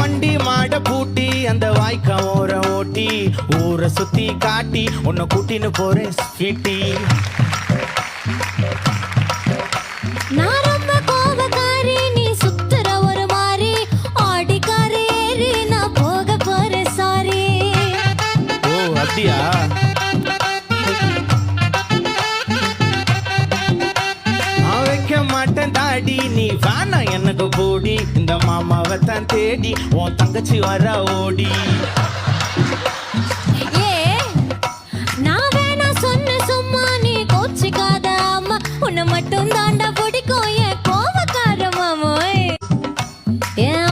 வண்டி மாட பூட்டி அந்த வாய்க்கா ஓர ஓட்டி ஊரை சுத்தி காட்டி உன்னை கூட்டின்னு போறேன் ஸ்வீட்டி. நான் ரொம்ப கோபக்காரி, நீ சுத்துற ஒரு மாதிரி ஆடிக்காரி ஏறி நான் போக போறேன் சாரி. ஓ அப்படியா? நான் வைக்க மாட்டேன் தாடி, நீ வேணா எனக்கு போடி. இந்த மாமாவை தான் தேடி உன் தங்கச்சி வர ஓடி.